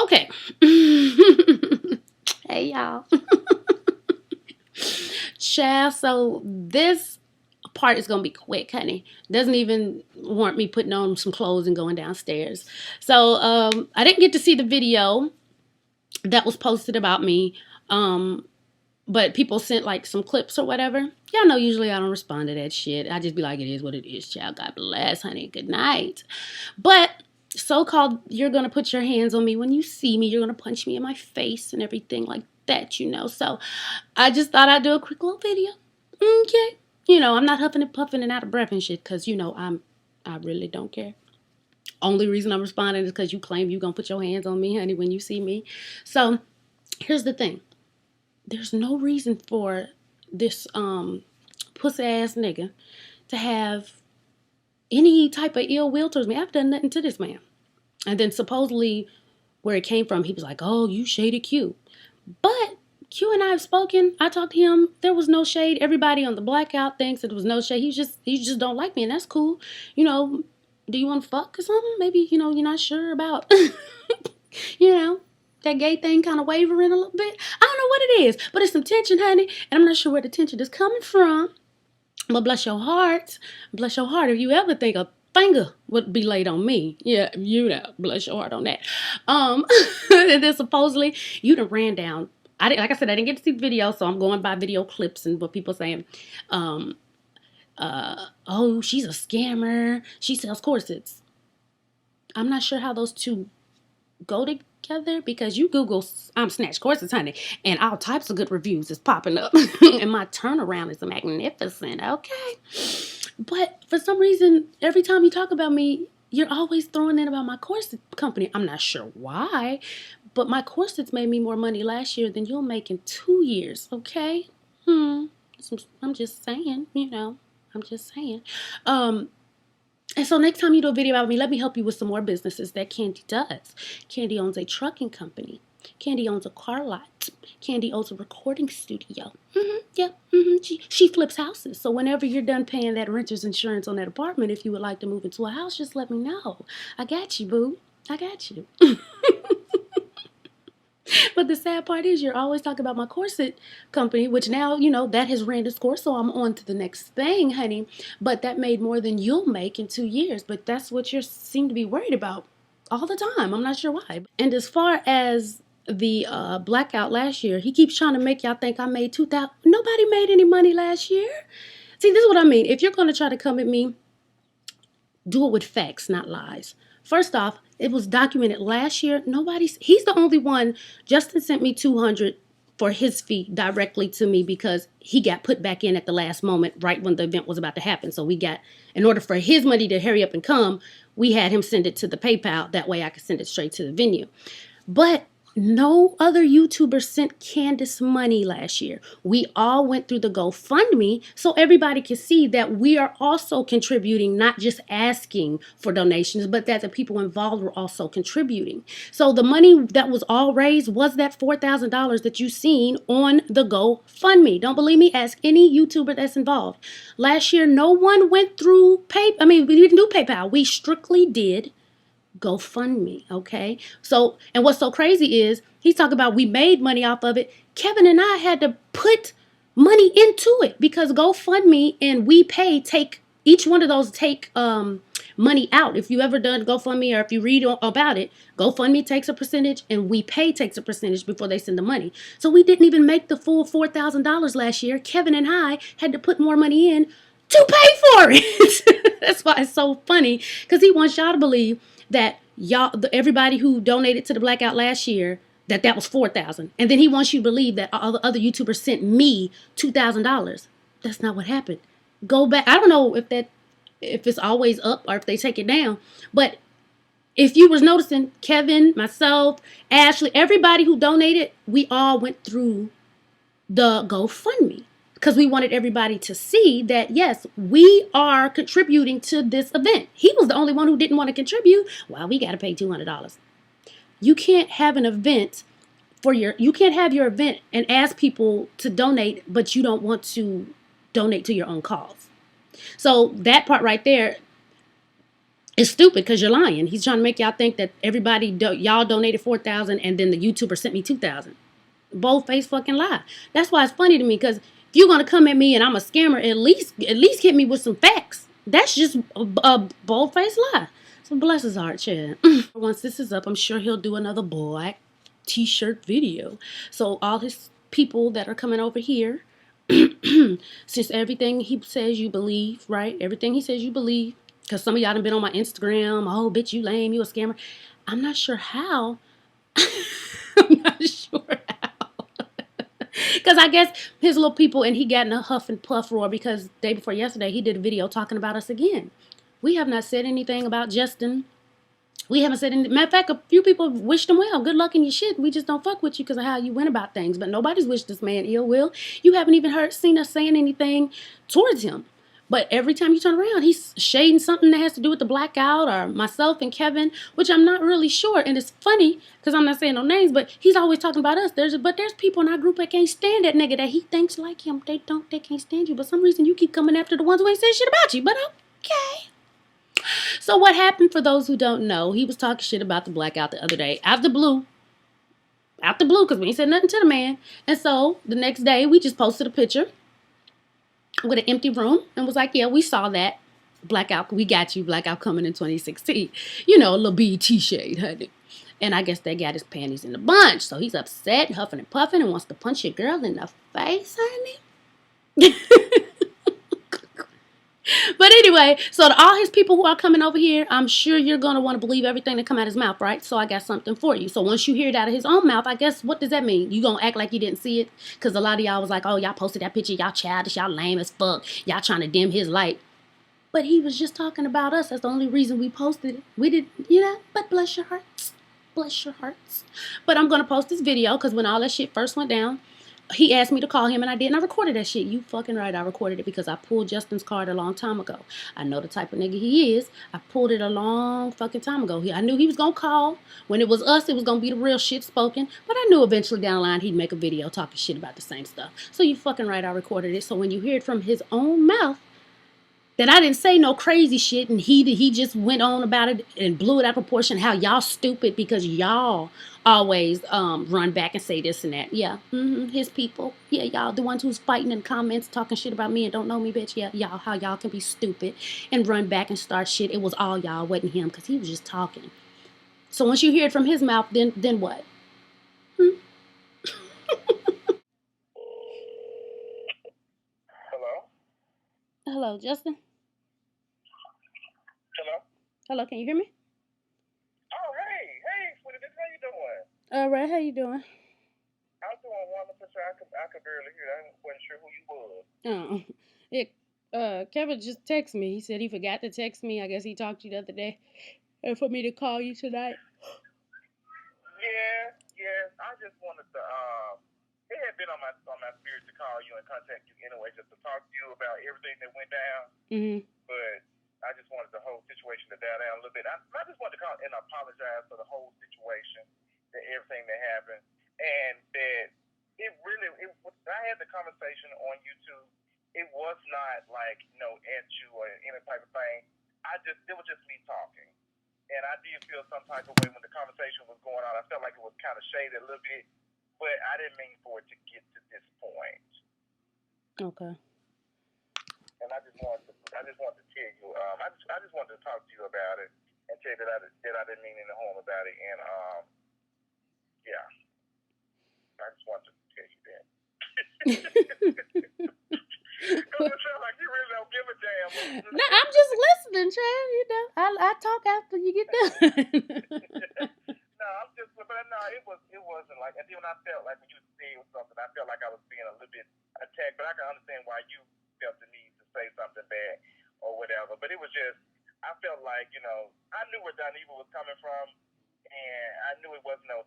Okay. Hey, y'all. Child, so this part is going to be quick, honey. Doesn't even warrant me putting on some clothes and going downstairs. So I didn't get to see the video that was posted about me. But people sent like some clips or whatever. Y'all know usually I don't respond to that shit. I just be like, it is what it is, child. God bless, honey. Good night. But so-called, you're going to put your hands on me when you see me. You're going to punch me in my face and everything like that, you know. So I just thought I'd do a quick little video. Okay. You know, I'm not huffing and puffing and out of breath and shit because, you know, I really don't care. Only reason I'm responding is because you claim you're going to put your hands on me, honey, when you see me. So here's the thing. There's no reason for this pussy ass nigga to have any type of ill will towards me. I've done nothing to this man. And then supposedly where it came from, he was like, oh, you shaded Q. But Q and I have spoken. I talked to him. There was no shade. Everybody on the blackout thinks that there was no shade. He just don't like me, and that's cool. You know, do you want to fuck or something? Maybe, you know, you're not sure about, you know, that gay thing kind of wavering a little bit. I don't know what it is, but it's some tension, honey, and I'm not sure where the tension is coming from. But bless your heart if you ever think a finger would be laid on me. Yeah, you know, bless your heart on that. And then supposedly you done ran down. Like I said, I didn't get to see the video, so I'm going by video clips and what people saying. Oh, she's a scammer. She sells corsets. I'm not sure how those two go together because you Google snatched corsets, honey, and all types of good reviews is popping up. And my turnaround is magnificent, okay? But for some reason, every time you talk about me, you're always throwing in about my corset company. I'm not sure why, but my corsets made me more money last year than you'll make in 2 years, okay? I'm just saying, you know, I'm just saying. And so next time you do a video about me, let me help you with some more businesses that Candy does. Candy owns a trucking company. Candy owns a car lot. Candy owns a recording studio. She flips houses. So whenever you're done paying that renter's insurance on that apartment, if you would like to move into a house, just let me know. I got you, boo. I got you. But the sad part is you're always talking about my corset company, which now, you know, that has ran its course, so I'm on to the next thing, honey. But that made more than you'll make in 2 years. But that's what you seem to be worried about all the time. I'm not sure why. And as far as the blackout last year, he keeps trying to make y'all think I made 2,000. Nobody made any money last year. See, this is what I mean. If you're going to try to come at me, do it with facts, not lies. First off, it was documented last year. He's the only one. Justin sent me $200 for his fee directly to me because he got put back in at the last moment right when the event was about to happen. So in order for his money to hurry up and come, we had him send it to the PayPal. That way I could send it straight to the venue. But no other YouTuber sent Candace money last year. We all went through the GoFundMe so everybody can see that we are also contributing, not just asking for donations, but that the people involved were also contributing. So the money that was all raised was that $4,000 that you seen on the GoFundMe. Don't believe me? Ask any YouTuber that's involved. Last year, no one went through PayPal. We didn't do PayPal. We strictly did GoFundMe, okay? So, and what's so crazy is he's talking about we made money off of it. Kevin and I had to put money into it because GoFundMe and WePay take each one of those take money out. If you ever done GoFundMe or if you read about it, GoFundMe takes a percentage and WePay takes a percentage before they send the money. So we didn't even make the full $4,000 last year. Kevin and I had to put more money in to pay for it. That's why it's so funny because he wants y'all to believe that everybody who donated to the blackout last year, that was $4,000, and then he wants you to believe that all the other YouTubers sent me $2,000. That's not what happened. Go back. I don't know if it's always up or if they take it down, but if you was noticing, Kevin, myself, Ashley, everybody who donated, we all went through the GoFundMe. Because we wanted everybody to see that, yes, we are contributing to this event. He was the only one who didn't want to contribute. Well, we got to pay $200. You can't have an event you can't have your event and ask people to donate, but you don't want to donate to your own cause. So that part right there, It's stupid because you're lying. He's trying to make y'all think that y'all donated 4,000 and then the YouTuber sent me 2,000. Bold face fucking lie. That's why it's funny to me because if you're gonna come at me and I'm a scammer, at least hit me with some facts. That's just a bold face lie. So bless his heart, Chad. Once this is up, I'm sure he'll do another black t-shirt video. So all his people that are coming over here, since everything he says you believe, right? Everything he says you believe, because some of y'all done been on my Instagram. Oh, bitch, you lame, you a scammer. I'm not sure how. I'm not sure how. Because I guess his little people, and he got in a huff and puff roar because day before yesterday he did a video talking about us again. We have not said anything about Justin. We haven't said anything. Matter of fact, a few people wished him well. Good luck in your shit. We just don't fuck with you because of how you went about things. But nobody's wished this man ill will. You haven't even seen us saying anything towards him. But every time you turn around, he's shading something that has to do with the blackout or myself and Kevin, which I'm not really sure. And it's funny because I'm not saying no names, but he's always talking about us. There's people in our group that can't stand that nigga that he thinks like him. They can't stand you. But for some reason you keep coming after the ones who ain't saying shit about you. But okay. So what happened, for those who don't know, he was talking shit about the blackout the other day, out the blue, because we ain't said nothing to the man. And so the next day, we just posted a picture with an empty room and was like, yeah, we saw that blackout. We got you, blackout coming in 2016. You know, a little BET shade, honey. And I guess they got his panties in a bunch. So he's upset, huffing and puffing, and wants to punch your girl in the face, honey. But anyway, so to all his people who are coming over here, I'm sure you're going to want to believe everything that come out of his mouth, right? So I got something for you. So once you hear it out of his own mouth, I guess, what does that mean? You going to act like you didn't see it? Because a lot of y'all was like, oh, y'all posted that picture. Y'all childish. Y'all lame as fuck. Y'all trying to dim his light. But he was just talking about us. That's the only reason we posted it. We did, but bless your hearts. Bless your hearts. But I'm going to post this video because when all that shit first went down, he asked me to call him and I did, and I recorded that shit. You fucking right, I recorded it because I pulled Justin's card a long time ago. I know the type of nigga he is. I pulled it a long fucking time ago. I knew he was gonna call. When it was us, it was gonna be the real shit spoken. But I knew eventually down the line he'd make a video talking shit about the same stuff. So you fucking right, I recorded it. So when you hear it from his own mouth, that I didn't say no crazy shit and he just went on about it and blew it out of proportion, how y'all stupid because y'all always run back and say this and that. Yeah, his people. Yeah, y'all, the ones who's fighting in the comments talking shit about me and don't know me, bitch. Yeah, y'all, how y'all can be stupid and run back and start shit. It was all y'all, wasn't him, because he was just talking. So once you hear it from his mouth, then what? Hello? Hello, Justin. Hello? Hello, can you hear me? Oh, hey, sweetie, how you doing? All right, how you doing? I'm doing wonderful, sir. I could barely hear. I wasn't sure who you was. Oh, it. Kevin just texted me. He said he forgot to text me. I guess he talked to you the other day, and for me to call you tonight. Yeah. I just wanted to, it had been on my spirit to call you and contact you anyway, just to talk to you about everything that went down. But I just wanted the whole situation to die down a little bit. I just wanted to call and apologize for the whole situation, that everything that happened, and that I had the conversation on YouTube. It was not like, at you or any type of thing. It was just me talking. And I did feel some type of way when the conversation was going on. I felt like it was kind of shaded a little bit, but I didn't mean for it to get to this point. Okay. And I just wanted to tell you, I just wanted to talk to you about it and tell you that I didn't mean any harm about it. And yeah, I just wanted to tell you that. Because it sounds like you really don't give a damn. No, I'm just listening, Chad. I talk after you get done. No, it wasn't like. And then when I felt like when you said something, I felt like I was being a little bit attacked. But I can understand why you felt the need to say something bad or whatever. But it was just, I felt like, I knew where Doniva was coming from, and I knew it wasn't no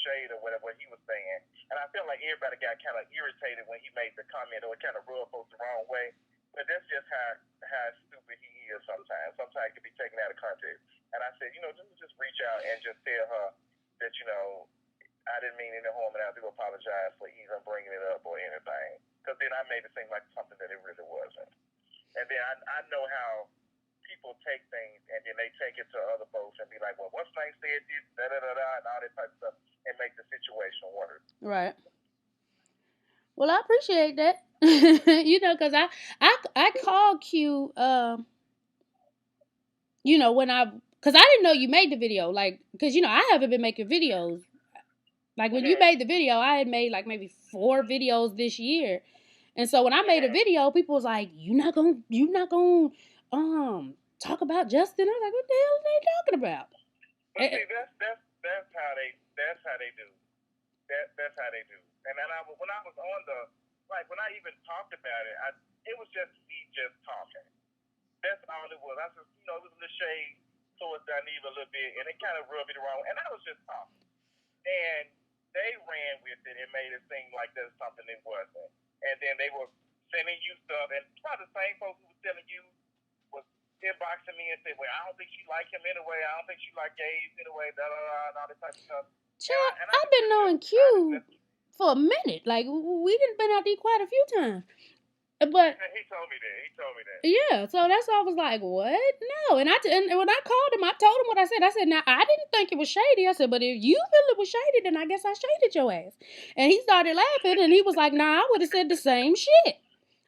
shade or whatever he was saying. And I felt like everybody got kind of irritated when he made the comment, or it kind of rubbed folks the wrong way. But that's just how stupid he is sometimes. Sometimes it can be taken out of context. And I said, just reach out and just tell her that, I didn't mean any harm, and I do apologize for even bringing it up or anything. Because then I made it seem like something that it really wasn't. And then I know how people take things and then they take it to other folks and be like, well, what's name said this, da da da da, and all that type of stuff, and make the situation worse. Right. Well, I appreciate that. Because I called Q. When because I didn't know you made the video. Like, because I haven't been making videos. Like when you Mm-hmm. made the video, I had made like maybe 4 videos this year. And so when I made a Mm-hmm. video, people was like, you not gonna talk about Justin. I was like, what the hell are they talking about? But see, that's how they do. That's how they do. And then when I was on the when I even talked about it, it was just me just talking. That's all it was. I just it was a little shade towards Daniva a little bit, and it kind of rubbed me the wrong way. And I was just talking, and they ran with it and made it seem like there's something it wasn't. And then they were sending you stuff, and probably the same folks who were telling you was inboxing me and said, "Well, I don't think she like him anyway. I don't think she like gays anyway." Da da da, and all this type of stuff. Child, And I I've just been couldn't knowing I just Q for a minute. Like we done been out there quite a few times. But he told me that. He told me that. yeah, so that's why I was like, what? No. And when I called him, I told him what I said. I said, now I didn't think it was shady. I said, but if you feel it was shady, then I guess I shaded your ass. And he started laughing, and he was like, nah, I would have said the same shit.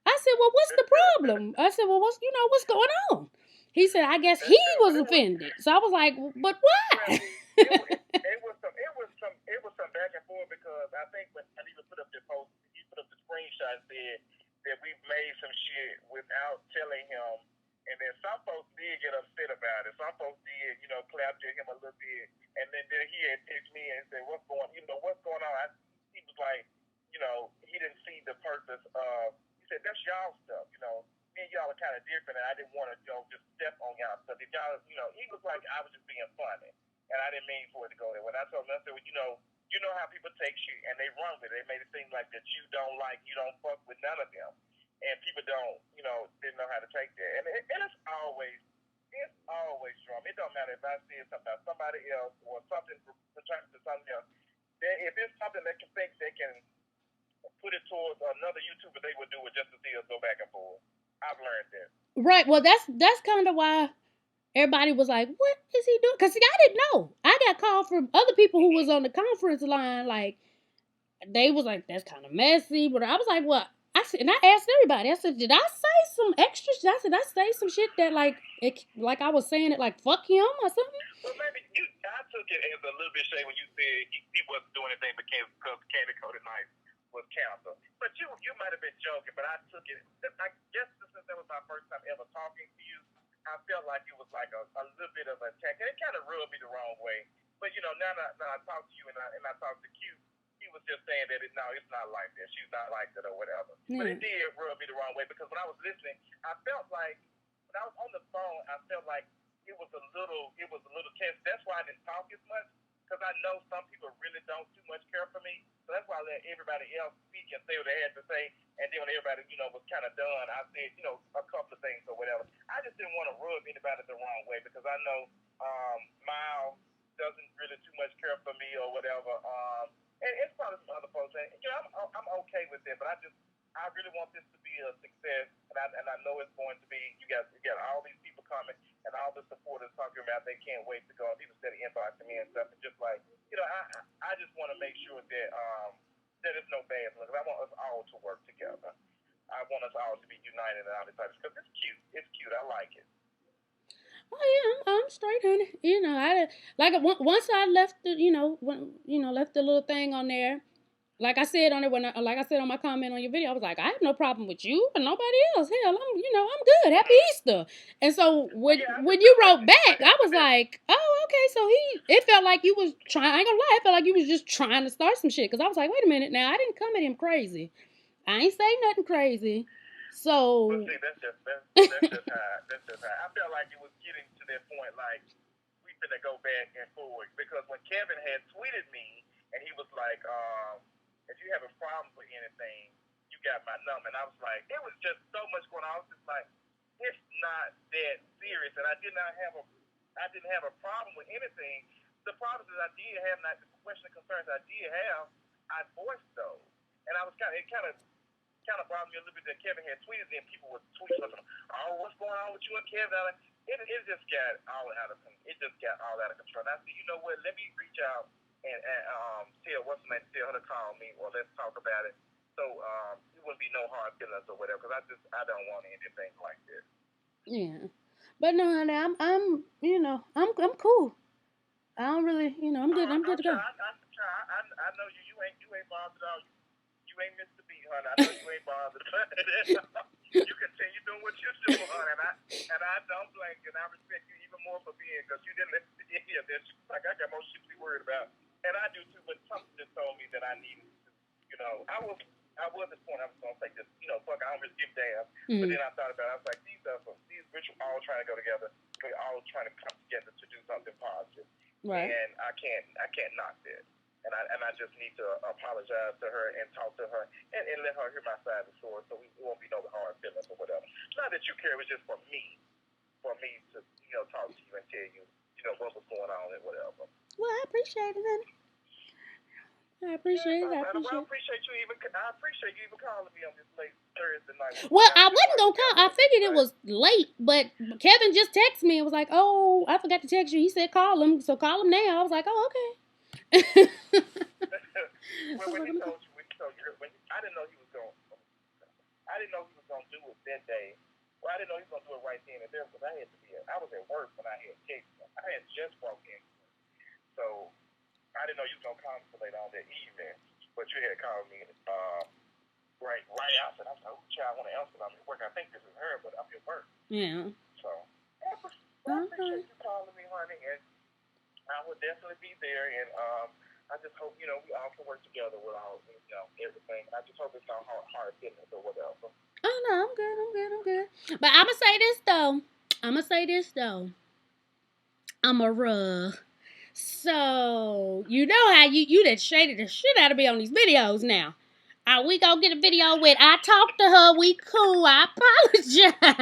I said, well, what's the problem? I said, well, what's going on? He said, I guess he was offended. So I was like, but Well, why? it was some back and forth because I think when I even put up the post, he put up the screenshot and said that we've made some shit without telling him, and then some folks did get upset about it. Some folks did, clap at him a little bit, and then he had texted me and said, what's going on? He was like, he didn't see the purpose of. He said that's y'all stuff, me and y'all are kind of different, and I didn't want to, just step on y'all stuff. If y'all, he was like, I was just being funny, and I didn't mean for it to go there. When I told him, I said, well, you know how people take shit and they run with it. They made it seem like that you don't fuck with none of them, and people don't, didn't know how to take that. And it's always drama. It don't matter if I say something about somebody else or something pertaining to something else. If it's something that can think they can put it towards another YouTuber, they would do it just to see us go back and forth. I've learned that. Right. Well, that's kind of why everybody was like, what is he doing? Because I didn't know. I got called from other people who was on the conference line. Like, they was like, that's kind of messy. But I was like, what? And I asked everybody. I said, did I say some extra shit? Did I say some shit that like I was saying it like fuck him or something? Well, maybe I took it as a little bit shade when you said he wasn't doing anything because Candy Coated Knife was canceled. But you might have been joking, but I took it. I guess since that was my first time ever talking to you, I felt like it was like a little bit of an attack, and it kind of rubbed me the wrong way. But now I talk to you and I talk to Q, he was just saying that it's not like that. She's not like that or whatever. But it did rub me the wrong way because when I was listening, I felt like when I was on the phone, I felt like it was a little tense. That's why I didn't talk as much because I know some people really don't too much care for me. So that's why I let everybody else speak and say what they had to say. And then when everybody, was kind of done, I said, a couple of things or whatever. I just didn't want to rub anybody the wrong way because I know Miles doesn't really too much care for me or whatever. And it's probably some other folks. And, I'm okay with it, but I really want this to be a success, and I know it's going to be. You got all these people coming, and all the supporters talking about they can't wait to go. And people started inboxing me and stuff, and just like I just want to make sure that that it's no bad blood. I want us all to work together. I want us all to be united and all this type of stuff. It's cute. It's cute. I like it. Oh yeah, I'm straight, honey. I like once I left the left the little thing on there. Like I said on it like I said on my comment on your video, I was like, I have no problem with you and nobody else. Hell, I'm good. Happy Easter. And so when you wrote back, I was like, oh, okay. So it felt like you was trying. I ain't gonna lie, it felt like you was just trying to start some shit. Because I was like, wait a minute, now I didn't come at him crazy. I ain't say nothing crazy. So. But see, that's just how I felt like it was getting to that point, like we finna go back and forward because when Kevin had tweeted me and he was like, if you have a problem with anything, you got my number. And I was like, it was just so much going on. I was just like, it's not that serious. And I didn't have a problem with anything. The problems that I did have, not the question and concerns I did have, I voiced those. And I was it kind of bothered me a little bit that Kevin had tweeted and people were tweeting something. Oh, what's going on with you and Kevin? it just got all out of control. And I said, you know what? Let me reach out and tell what's the name, tell her to call me or let's talk about it. So it wouldn't be no hard feelings or whatever because I don't want anything like this. Yeah. But no, honey, I'm cool. I don't really, I'm good I'm to sure go. I know you. You ain't bothered at all. You ain't missed the beat, honey. I know you ain't bothered. You continue doing what you're doing, honey. And I don't blame you. And I respect you even more for being because you didn't listen to any of this. Like I got more shit to be worried about, and I do too. But something just told me that I needed to. I was at the point I was gonna say just fuck. I don't really give a damn. But then I thought about it. I was like these rituals all trying to go together. We're all trying to come together to do something positive. Right. And I can't knock that. And I just need to apologize to her and talk to her and let her hear my side of the story so we won't be no hard feelings or whatever. Not that you care, it was just for me to talk to you and tell you what was going on and whatever. Well, I appreciate it, honey. I Yes, appreciate it. I well, appreciate it. I appreciate you even calling me on this late Thursday night. Well, I wasn't gonna call. I figured it was late, but Kevin just texted me and was like, "Oh, I forgot to text you." He said, "Call him." So call him now. I was like, "Oh, okay." Well, when he told you, I didn't know he was going. I didn't know he was going to do it that day. Well, I didn't know he was going to do it right then and there because I was at work when I had texted him. I had just walked in, so I didn't know you was going to call me so late on that evening. But you had called me right after. I was like, "Oh, child, I want to answer. I'm at work. I think this is her, but I'm at work." Yeah. So I appreciate you calling me, honey, and I will definitely be there. And I just hope we all can work together with all everything. I just hope it's not hard feelings or whatever. Oh no, I'm good. But I'ma say this though. I'm a rug. So you know how you that shaded the shit out of me on these videos now. We gonna get a video with I talked to her, we cool, I apologize. I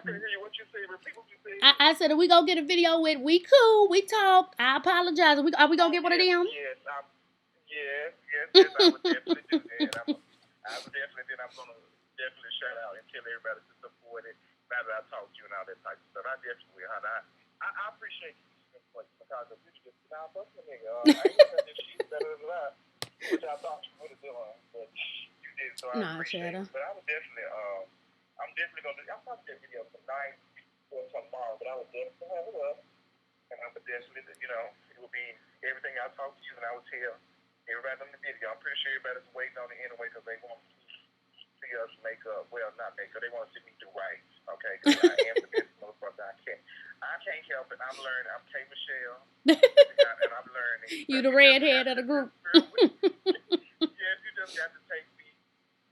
can hear you. What you say? Repeat what you say. I said we gonna get a video with we cool, we talked, I apologize. Are we gonna get one of them? Yes, I would definitely do that. I'm gonna definitely shout out and tell everybody to support it. Now that I talked to you and all that type of stuff, I definitely will. I appreciate you because you just fuck with me. I ain't saying that she's better than I, which I thought you would have done, but you did. So I appreciate it. But I would definitely, I'm definitely gonna do. I'll probably get a video tonight or tomorrow, but I would definitely have it up, and I would definitely, it would be everything I talked to you, and I would tell everybody on the video. I'm pretty sure everybody's waiting on it anyway because they want to see us make up. Well, not make up. They want to see me do right. Okay, because I am the best motherfucker. I can't help it. I'm learning. I'm K Michelle, and I'm learning. You the redhead of the group. Yes, you just got to take me.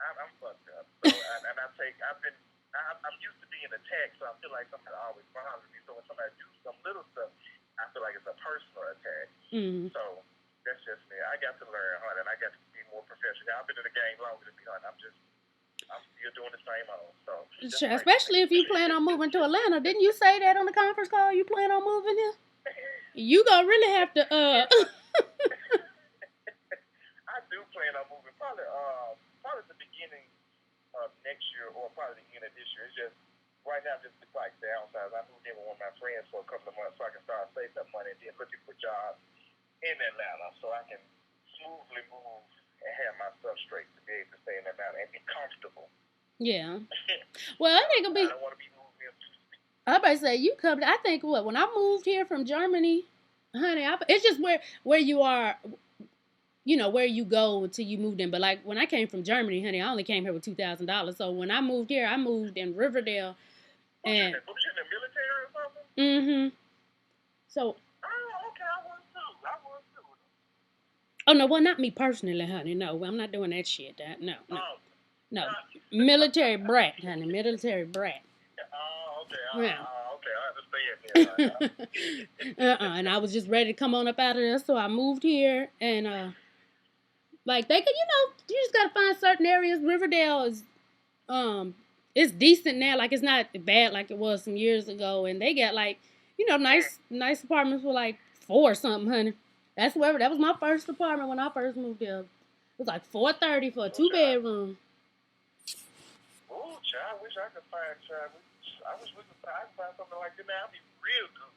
I'm fucked up. So, I'm used to being attacked, so I feel like somebody always bothers me. So when somebody do some little stuff, I feel like it's a personal attack. So that's just me. I got to learn, honey, and I got to be more professional. I've been in the game longer than me, honey. I'm still doing the same old. So sure, especially if you plan on moving to Atlanta. Didn't you say that on the conference call? You plan on moving here? You gonna really have to I do plan on moving probably the beginning of next year or probably the end of this year. It's just right now just like downsize. I moved in with one of my friends for a couple of months so I can start saving up money and then looking for jobs in Atlanta so I can smoothly move and have my stuff straight to be able to stay in Atlanta and be comfortable. Yeah. Well, I think it'll be. I don't want to be moving. I about to say you come. I think when I moved here from Germany, honey, it's just where you are. Where you go until you moved in. But like when I came from Germany, honey, I only came here with $2,000. So when I moved here, I moved in Riverdale. And was you in the military or something? Mm-hmm. So. Oh, okay, I was too. Oh no, well not me personally, honey. No, I'm not doing that shit. No. Military brat, honey. Military brat. Oh, okay. Yeah. Okay, I understand. And I was just ready to come on up out of there, so I moved here, and like they could, you just gotta find certain areas. Riverdale is, it's decent now. Like it's not bad like it was some years ago, and they got like, nice apartments for like $4 or something, honey. That was my first apartment when I first moved here. It was like $430 for a 2-bedroom. Oh, child, I wish I could find child. I wish we could find something like that now. I'd be real good.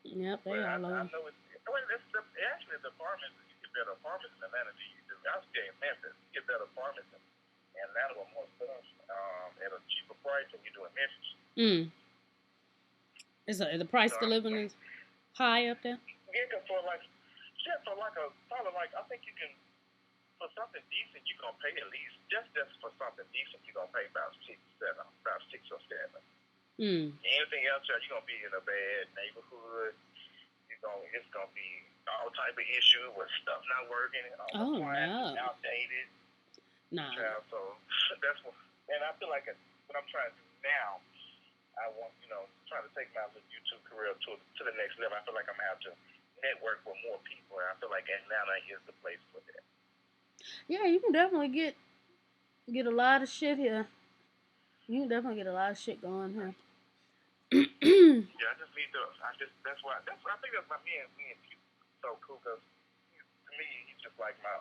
Yep, they all over. I know it's actually the apartments. You get better apartments in Atlanta than you do. I was in Memphis. You get better apartments in Atlanta with more stuff at a cheaper price than you do in Memphis. Is the price of living is high up there? Yeah, for like probably like I think you can. For something decent, you're gonna pay at least just for something decent, you're gonna pay about 6 or 7. Anything else, you're gonna be in a bad neighborhood. It's gonna be all type of issues with stuff not working. Appliances outdated. Nah. So that's what, and I feel like what I'm trying to do now, I want trying to take my YouTube career to the next level. I feel like I'm gonna have to network with more people, and I feel like Atlanta is the place for that. Yeah, you can definitely get a lot of shit here. You can definitely get a lot of shit going here. Yeah, I just need to. That's why. I think that's my me and Pete so cool because to me he's just like my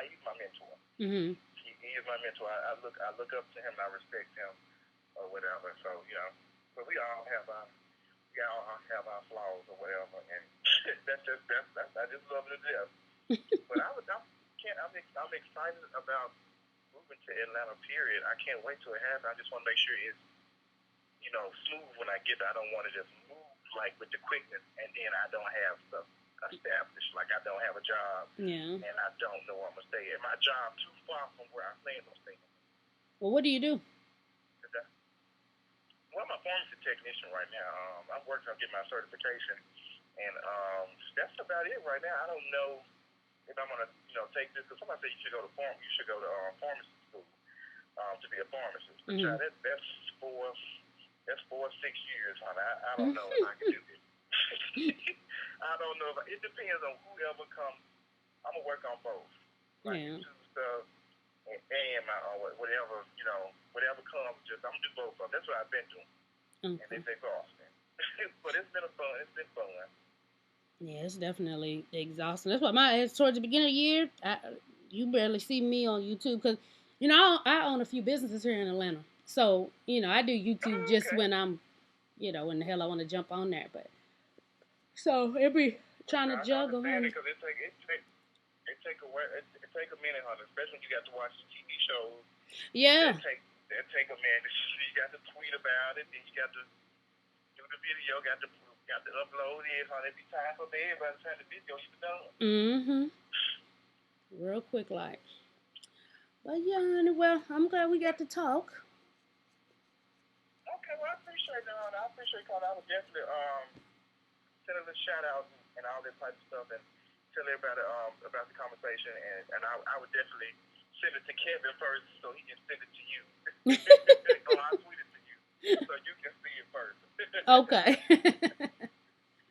he's my mentor. He is my mentor. I look up to him. And I respect him or whatever. So but we all have our flaws or whatever, and that's I just love it to death. But I'm excited about moving to Atlanta. Period. I can't wait till it happens. I just want to make sure it's smooth when I get there. I don't want to just move like with the quickness, and then I don't have stuff established. Like I don't have a job, and I don't know where I'm gonna stay. And my job too far from where I plan on staying. Well, what do you do? Well, I'm a pharmacy technician right now. I'm working on getting my certification, and that's about it right now. I don't know if I'm gonna, take this. Because somebody said you should go to pharmacy school to be a pharmacist. But that's 4 or 6 years, honey. I don't know if I can do it. I don't know. It depends on whoever comes. I'm gonna work on both. Like YouTube stuff and my whatever comes. I'm gonna do both of them. That's what I've been doing. And it's exhausting. But it's been fun. Yeah, it's definitely exhausting. That's why towards the beginning of the year, you barely see me on YouTube because, I own a few businesses here in Atlanta. So, I do YouTube just when I'm, when the hell I want to jump on there. But so it be trying to juggle, honey. Because it take a minute, honey, especially when you got to watch the TV shows. Yeah. That take a minute. You got to tweet about it, then you got to do the video, got to upload it, honey. It be time for bed by the time the video even done. Real quick, like. But yeah, honey, well, I'm glad we got to talk. Okay, well, I appreciate it, honey. I appreciate it, I would definitely send a shout out and all that type of stuff and tell everybody about the conversation, and I would definitely send it to Kevin first so he can send it to you. I'll tweet it to you so you can see it first. Okay.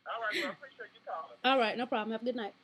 All right, well, I appreciate you calling. All right, no problem. Have a good night.